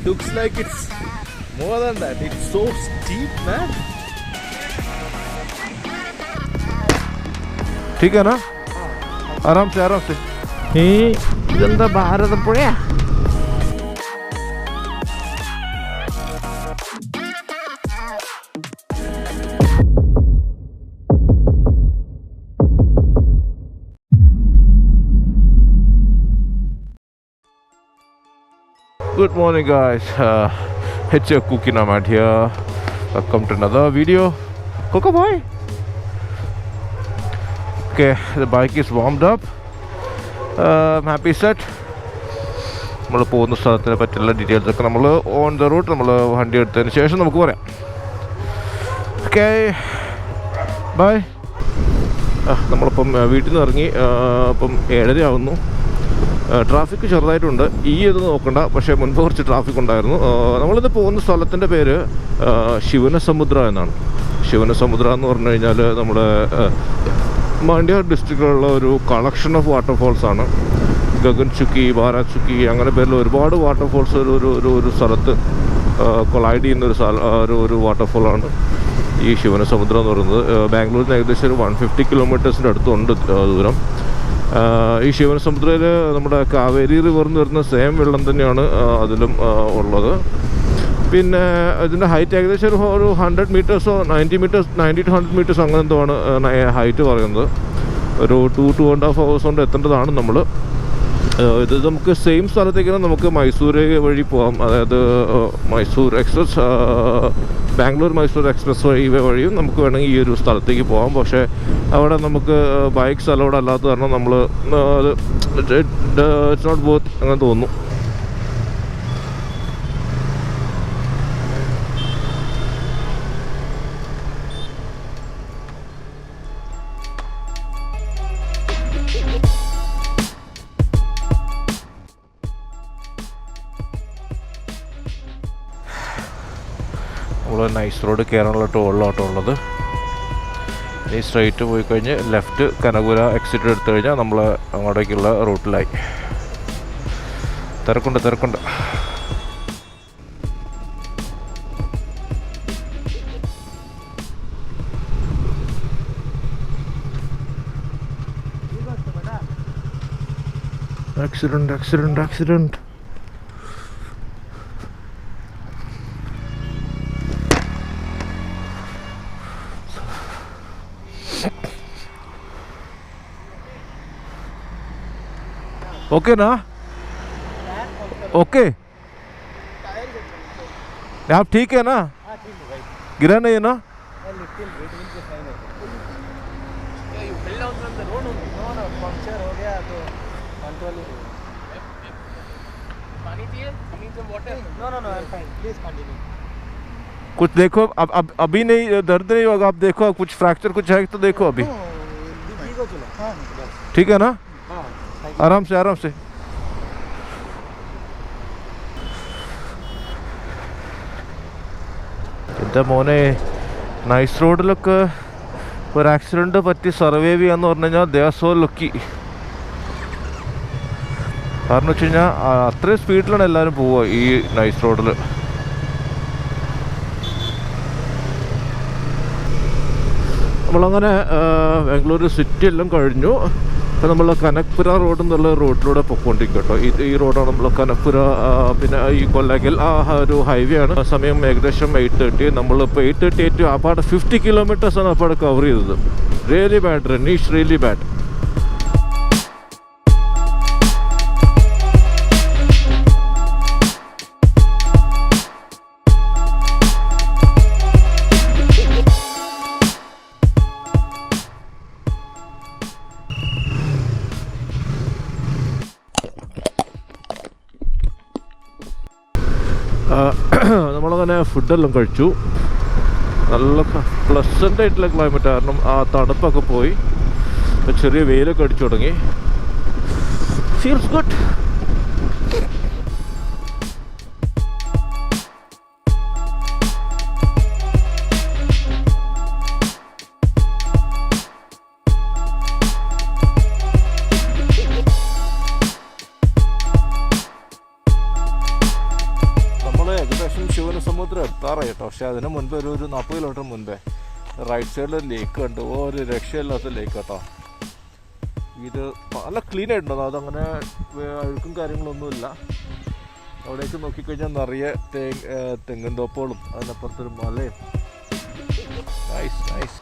Looks like it's more than that. It's so steep, man. ठीक है ना? आराम से. इधर ഭാരതപ്പുഴയാ. Good morning, guys. It's your Cookie Nomad here. Welcome to another video. Coco boy. Okay, the bike is warmed up. I'm happy set. നമ്മൾ പോകുന്ന സ്ഥലത്തിനെ പറ്റിയുള്ള details ഒക്കെ നമ്മൾ ഓൺ ദ റൂട്ട് നമ്മൾ വണ്ടി എടുത്തതിന് ശേഷം നമുക്ക് പറയാം. Okay bye. നമ്മളിപ്പം വീട്ടിൽ നിന്ന് ഇറങ്ങി. അപ്പം 7:30 ആവുന്നു. ട്രാഫിക് ചെറുതായിട്ടുണ്ട്. ഇത് നോക്കണ്ട, പക്ഷേ മുൻപ് കുറച്ച് ട്രാഫിക് ഉണ്ടായിരുന്നു. നമ്മളിത് പോകുന്ന സ്ഥലത്തിൻ്റെ പേര് ശിവനസമുദ്ര എന്നാണ്. ശിവനസമുദ്ര എന്ന് പറഞ്ഞു കഴിഞ്ഞാൽ നമ്മുടെ മാണ്ഡ്യ ഡിസ്ട്രിക്റ്റിലുള്ള ഒരു കളക്ഷൻ ഓഫ് വാട്ടർഫോൾസ് ആണ്. ഗഗൻ ചുക്കി, ഭാരത് ചുക്കി, അങ്ങനെ പേരിൽ ഒരുപാട് വാട്ടർഫോൾസ് ഒരു സ്ഥലത്ത് കൊളൈഡ് ചെയ്യുന്ന ഒരു വാട്ടർഫോളാണ് ഈ ശിവനസമുദ്രം എന്ന് പറയുന്നത്. ബാംഗ്ലൂരിൽ നിന്ന് ഏകദേശം ഒരു 150 കിലോമീറ്റേഴ്സിൻ്റെ അടുത്തുണ്ട് ദൂരം. ഈ ശിവനസമുദ്രയിൽ നമ്മുടെ കാവേരി റിവറിന്ന് വരുന്ന സെയിം വെള്ളം തന്നെയാണ് അതിലും ഉള്ളത്. പിന്നെ ഇതിൻ്റെ ഹൈറ്റ് ഏകദേശം ഒരു 100 മീറ്റേഴ്സോ 90 to 100 മീറ്റേഴ്സ് അങ്ങനെ എന്തോ ആണ് ഹൈറ്റ് പറയുന്നത്. ഒരു 2.5 hours കൊണ്ട് എത്തേണ്ടതാണ് നമ്മൾ. ഇത് നമുക്ക് സെയിം സ്ഥലത്തേക്ക് നമുക്ക് മൈസൂർ വഴി പോകാം. അതായത് മൈസൂർ എക്സ്പ്രസ്, ബാംഗ്ലൂർ മൈസൂർ എക്സ്പ്രസ് വഴിയും നമുക്ക് വേണമെങ്കിൽ ഈ ഒരു സ്ഥലത്തേക്ക് പോകാം. പക്ഷേ അവിടെ നമുക്ക് ബൈക്സ് അലൗഡ് അല്ലാത്ത കാരണം നമ്മൾ ഇറ്റ്സ് നോട്ട് ബോത്ത് അങ്ങനെ തോന്നുന്നു. നമ്മൾ നൈസ് റോഡ് കയറാനുള്ള ടോളിലോട്ടോ ഉള്ളത്. ഈ സ്ട്രൈറ്റ് പോയി കഴിഞ്ഞ് ലെഫ്റ്റ് കനകുല എക്സിറ്റ് എടുത്തു കഴിഞ്ഞാൽ നമ്മൾ അങ്ങോട്ടേക്കുള്ള റൂട്ടിലായി. തിരക്കുണ്ട്. ആക്സിഡൻറ്റ്. ओके ना? ओके, आप ठीक है ना? गिरा नहीं है ना? कुछ देखो, अब अभी नहीं, दर्द नहीं होगा. आप देखो कुछ फ्रैक्चर कुछ है तो देखो अभी. ठीक है ना? आराम से. എന്താ മോനെ, നൈസ് റോഡിലൊക്കെ ഒരു ആക്സിഡൻറ്റ് പറ്റി സർവൈവ് ചെയ്യാന്ന് പറഞ്ഞു കഴിഞ്ഞാൽ ദേ ആർ സോ ലക്കി. കാരണം വെച്ച് കഴിഞ്ഞാൽ അത്രയും സ്പീഡിലാണ് എല്ലാവരും പോവുക ഈ നൈസ് റോഡിൽ. നമ്മളങ്ങനെ ബാംഗ്ലൂർ സിറ്റി എല്ലാം കഴിഞ്ഞു. ഇപ്പോൾ നമ്മൾ കനക്പുര റോഡ് എന്നുള്ള റോഡിലൂടെ പൊയ്ക്കൊണ്ടിരിക്കും കേട്ടോ. ഈ റോഡാണ് നമ്മൾ കനക്പുര, പിന്നെ ഈ കൊല്ലകൽ ആ ഒരു ഹൈവേ ആണ്. സമയം ഏകദേശം 8:30. നമ്മളിപ്പോൾ 8:38 അപ്പാടെ 50 കിലോമീറ്റേഴ്സാണ് അപ്പാടെ കവർ ചെയ്തത്. Really bad Raneesh, really bad. നമ്മളങ്ങനെ ഫുഡെല്ലാം കഴിച്ചു. നല്ല പ്ലസൻ്റ് ആയിട്ടുള്ള ക്ലൈമറ്റ് കാരണം ആ തണുപ്പൊക്കെ പോയി. ചെറിയ വെയിലൊക്കെ അടിച്ചു തുടങ്ങി. Feels good. കൃഷ്ണസമുദ്രം എത്താറായി കേട്ടോ. പക്ഷേ അതിന് മുൻപ് ഒരു 40 കിലോമീറ്റർ മുൻപേ റൈറ്റ് സൈഡിൽ ലേക്ക് ഉണ്ട്. ഒരു രക്ഷയില്ലാത്ത ലേക്ക് കേട്ടോ. ഇത് നല്ല ക്ലീൻ ആയിട്ടുണ്ടോ, അതങ്ങനെ അഴുക്കും കാര്യങ്ങളൊന്നുമില്ല. അവിടേക്ക് നോക്കിക്കഴിഞ്ഞാൽ നിറയെ തെങ്ങിൻ തോപ്പുകളും അതിനപ്പുറത്തൊരു മലയും. Nice nice.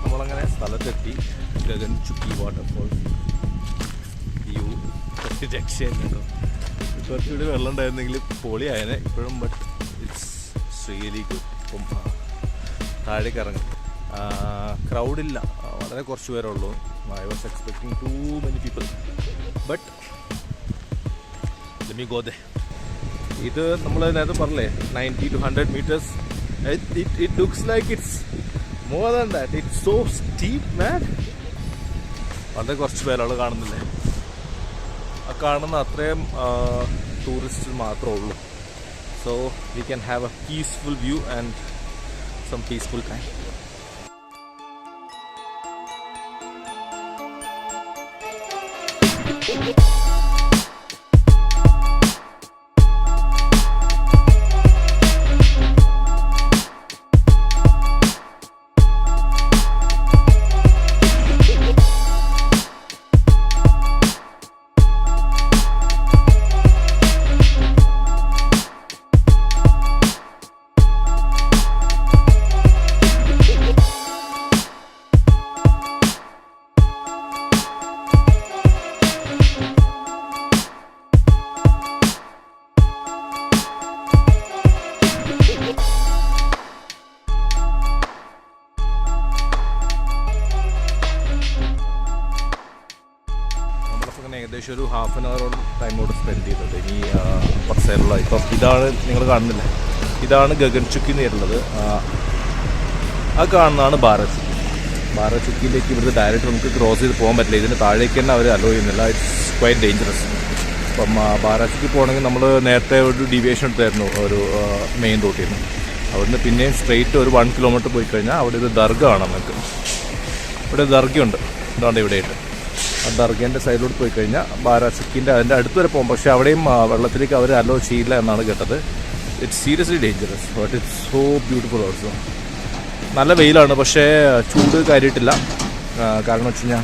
നമ്മളങ്ങനെ സ്ഥലത്തെത്തി. ഗഗൻ ചുക്കി വാട്ടർഫോൾ വ്യൂ രക്ഷയാണ് കേട്ടോ. കുറച്ചുകൂടി വെള്ളം ഉണ്ടായിരുന്നെങ്കിൽ പൊളിയായനെ ഇപ്പോഴും. But it's really good. ഇപ്പം താഴേക്ക് ഇറങ്ങും. ക്രൗഡില്ല, വളരെ കുറച്ച് പേരേ ഉള്ളൂ. I was expecting too many people but let me go ദേ. ഇത് നമ്മൾ നേരത്തെ പറഞ്ഞില്ലേ 90 to 100 meters. It looks like it's more than that. It's so steep, man. വളരെ കുറച്ച് പേരാൾ കാണുന്നില്ലേ? ആ കാണുന്ന അത്രയും ടൂറിസ്റ്റ് മാത്രമേ ഉള്ളൂ. So we can have a peaceful view and some peaceful time. ഏകദേശം ഒരു ½ an hour ടൈമോട് സ്പെൻഡ് ചെയ്തത്. ഇനി അപ്പുറ സൈഡിലുള്ള ഇപ്പം ഇതാണ് നിങ്ങൾ കാണുന്നില്ല, ഇതാണ് ഗഗൻ ചുക്കി എന്നുള്ളത്. ആ കാണുന്നതാണ് ബാരാചുക്കി. ബാരാചുക്കിയിലേക്ക് ഇവിടുത്തെ ഡയറക്റ്റ് നമുക്ക് ക്രോസ് ചെയ്ത് പോകാൻ പറ്റില്ല. ഇതിന് താഴേക്ക് തന്നെ അവർ അലോ ചെയ്യുന്നില്ല. It's quite dangerous. അപ്പം ബാരാചുക്കി പോകണമെങ്കിൽ നമ്മൾ നേരത്തെ ഒരു ഡീവിയേഷൻ എടുത്തായിരുന്നു ഒരു മെയിൻ റൂട്ടിൽ നിന്ന്. അവിടുന്ന് പിന്നെയും സ്ട്രെയിറ്റ് ഒരു 1 kilometer പോയി കഴിഞ്ഞാൽ അവിടെ ഒരു ദർഗ കാണാം നമുക്ക്. ഇവിടെ ദർഗയുണ്ട്, ഇതാണ്ട് ഇവിടെയായിട്ട്. ആ ദർഗേൻ്റെ സൈഡിലോട്ട് പോയി കഴിഞ്ഞാൽ ബാരാചുക്കിൻ്റെ അതിൻ്റെ അടുത്ത് വരെ പോകും. പക്ഷേ അവിടെയും വെള്ളത്തിലേക്ക് അവർ അലോ ചെയ്യില്ല എന്നാണ് കേട്ടത്. It's seriously dangerous but it's so beautiful also. നല്ല വെയിലാണ്, പക്ഷേ ചൂട് കാര്യമായിട്ടില്ല. കാരണം വെച്ച് കഴിഞ്ഞാൽ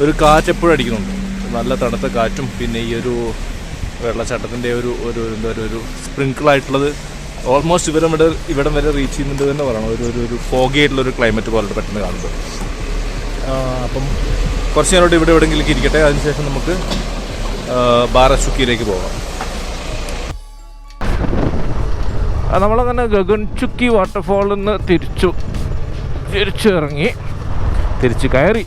ഒരു കാറ്റ് എപ്പോഴും അടിക്കുന്നുണ്ട്, നല്ല തണുത്ത കാറ്റും. പിന്നെ ഈ ഒരു വെള്ളച്ചാട്ടത്തിൻ്റെ ഒരു എന്താ പറയുക, ഒരു സ്പ്രിങ്കിളായിട്ടുള്ളത് ഓൾമോസ്റ്റ് ഇവിടം വരെ റീച്ച് ചെയ്യുന്നുണ്ട് തന്നെ പറയണം. ഒരു ഫോഗി ആയിട്ടുള്ളൊരു ക്ലൈമറ്റ് പോലെ പെട്ടെന്ന് കാണുന്നത്. അപ്പം കുറച്ച് നേരോട്ട് ഇവിടെ എവിടെയെങ്കിലും ഇരിക്കട്ടെ, അതിനുശേഷം നമുക്ക് ബാരാചുക്കിയിലേക്ക് പോകാം. നമ്മളങ്ങനെ ഗഗൻ ചുക്കി വാട്ടർഫോളിൽ നിന്ന് തിരിച്ച് കയറി.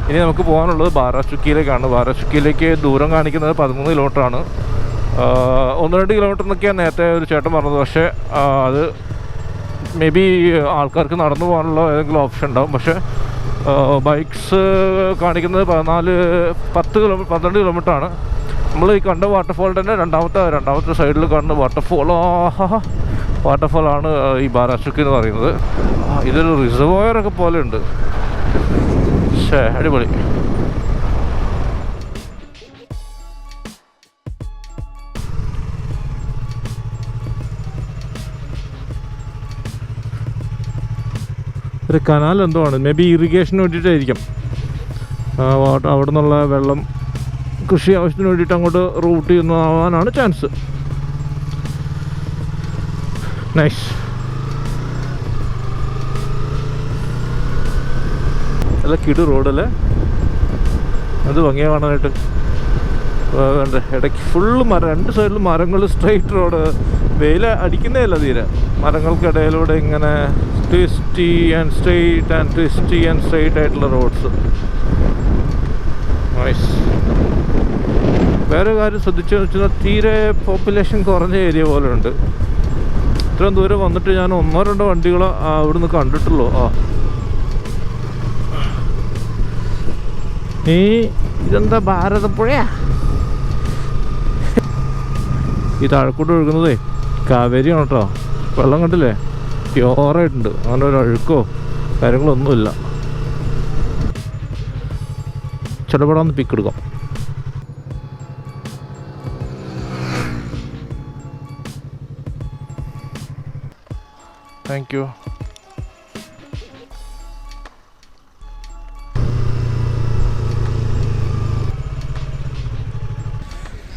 ഇനി നമുക്ക് പോകാനുള്ളത് ബാരാചുക്കിയിലേക്കാണ്. ബാരാചുക്കിയിലേക്ക് ദൂരം കാണിക്കുന്നത് 13 കിലോമീറ്ററാണ്. 1-2 കിലോമീറ്റർ എന്നൊക്കെയാണ് നേരത്തെ ഒരു ചേട്ടൻ പറഞ്ഞത്. പക്ഷേ അത് മേ ബി ആൾക്കാർക്ക് നടന്നു പോകാനുള്ള ഏതെങ്കിലും ഓപ്ഷൻ ഉണ്ടാവും. പക്ഷേ ബൈക്സ് കാണിക്കുന്നത് 12 കിലോമീറ്ററാണ്. നമ്മൾ ഈ കണ്ട വാട്ടർഫോളിൻ്റെ തന്നെ രണ്ടാമത്തെ സൈഡിൽ കാണുന്ന വാട്ടർഫോളാണ് ഈ ബാരാചുക്കി എന്ന് പറയുന്നത്. ഇതൊരു റിസർവോയറൊക്കെ പോലെ ഉണ്ട്. അടിപൊളി. ഒരു കനാൽ എന്തോ ആണ്, മേ ബി ഇറിഗേഷന് വേണ്ടിയിട്ടായിരിക്കും. അവിടെ നിന്നുള്ള വെള്ളം കൃഷി ആവശ്യത്തിന് വേണ്ടിയിട്ട് അങ്ങോട്ട് റൂട്ട് ചെയ്യുന്നതാവാനാണ് ചാൻസ്. നൈസ്. അല്ല കിടു റോഡല്ലേ, അത് ഭംഗിയാ കാണാനായിട്ട്. ഇടയ്ക്ക് ഫുള്ള് മരം, 2 സൈഡിലും മരങ്ങൾ, സ്ട്രെയിറ്റ് റോഡ്. വെയിൽ അടിക്കുന്നേ അല്ല തീരെ. മരങ്ങൾക്കിടയിലൂടെ ഇങ്ങനെ ട്വിസ്റ്റി ആൻഡ് സ്ട്രെയിറ്റ് ആയിട്ടുള്ള റോഡ്സ്. നൈസ്. വേറെ കാര്യം ശ്രദ്ധിച്ചെന്ന് വെച്ചാൽ തീരെ പോപ്പുലേഷൻ കുറഞ്ഞ ഏരിയ പോലെ ഉണ്ട്. ഇത്രയും ദൂരം വന്നിട്ട് ഞാൻ 1-2 വണ്ടികൾ അവിടുന്ന് കണ്ടിട്ടുള്ളൂ. ഇതെന്താ ഭാരതപ്പുഴയാ? ഈ താഴെക്കൂട്ട് ഒഴുകുന്നതേ കാവേരിയാണ് കേട്ടോ. വെള്ളം കണ്ടില്ലേ, പ്യോറായിട്ടുണ്ട്. അങ്ങനെ ഒരു അഴുക്കോ കാര്യങ്ങളൊന്നുമില്ല. ചിലപ്പെടാന്ന് പിക്കെടുക്കാം. Thank you.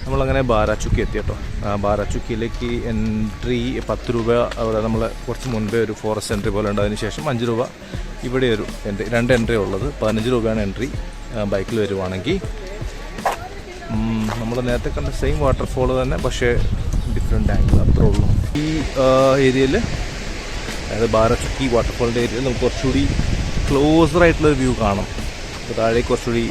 നമ്മളങ്ങനെ ബാരാച്ചുക്കി എത്തി കേട്ടോ. ബാരാച്ചുക്കിയിലേക്ക് എൻട്രി 10 രൂപ. അവിടെ നമ്മൾ കുറച്ച് മുൻപേ ഒരു ഫോറസ്റ്റ് എൻട്രി പോലെ ഉണ്ട്. അതിന് ശേഷം 5 രൂപ ഇവിടെ ഒരു എൻട്രി, 2 എൻട്രി ഉള്ളത്. 15 രൂപയാണ് എൻട്രി ബൈക്കിൽ വരുവാണെങ്കിൽ. നമ്മൾ നേരത്തെ കണ്ട സെയിം വാട്ടർഫോൾ തന്നെ, പക്ഷേ ഡിഫറെൻ്റ് ആംഗിൾ അത്രേ ഉള്ളൂ. ഈ ഏരിയയിൽ, അതായത് ബാരാച്ചുക്കി വാട്ടർഫോളിൻ്റെ ഏരിയയിൽ നമുക്ക് കുറച്ചുകൂടി ക്ലോസറായിട്ടുള്ളൊരു വ്യൂ കാണാം. അപ്പോൾ താഴേക്ക് കുറച്ചുകൂടി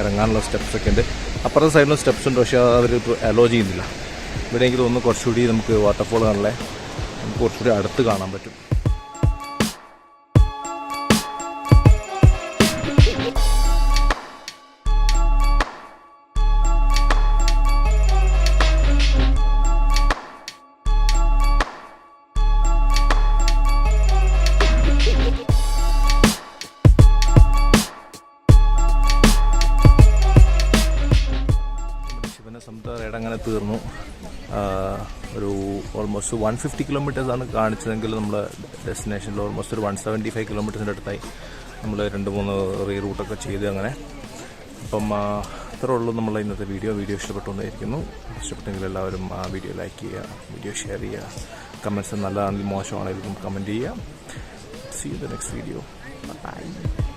ഇറങ്ങാനുള്ള സ്റ്റെപ്സൊക്കെ ഉണ്ട്. അപ്പുറത്തെ സൈഡിലും സ്റ്റെപ്സ് ഉണ്ട്, പക്ഷേ അവർ അലോ ചെയ്യുന്നില്ല. ഇവിടെ എനിക്ക് തോന്നുന്നു കുറച്ചുകൂടി നമുക്ക് വാട്ടർഫോൾ കാണല്ലേ, നമുക്ക് കുറച്ചുകൂടി അടുത്ത് കാണാൻ പറ്റും. റൈഡ് അങ്ങനെ തീർന്നു. ഒരു ഓൾമോസ്റ്റ് 150 കിലോമീറ്റേഴ്സാണ് കാണിച്ചതെങ്കിൽ നമ്മൾ ഡെസ്റ്റിനേഷനിൽ ഓൾമോസ്റ്റ് ഒരു 175 കിലോമീറ്റേഴ്സിൻ്റെ അടുത്തായി. നമ്മൾ 2-3 റൂട്ടൊക്കെ ചെയ്ത് അങ്ങനെ. അപ്പം അത്രേ ഉള്ളൂ നമ്മളെ ഇന്നത്തെ വീഡിയോ ഇഷ്ടപ്പെട്ടു എന്നായിരിക്കുന്നു. ഇഷ്ടപ്പെട്ടെങ്കിൽ എല്ലാവരും ആ വീഡിയോ ലൈക്ക് ചെയ്യുക, വീഡിയോ ഷെയർ ചെയ്യുക, കമൻറ്റ്സ് നല്ലതാണെങ്കിലും മോശമാണെങ്കിലും കമൻറ്റ് ചെയ്യുക. See you in the next video. Bye.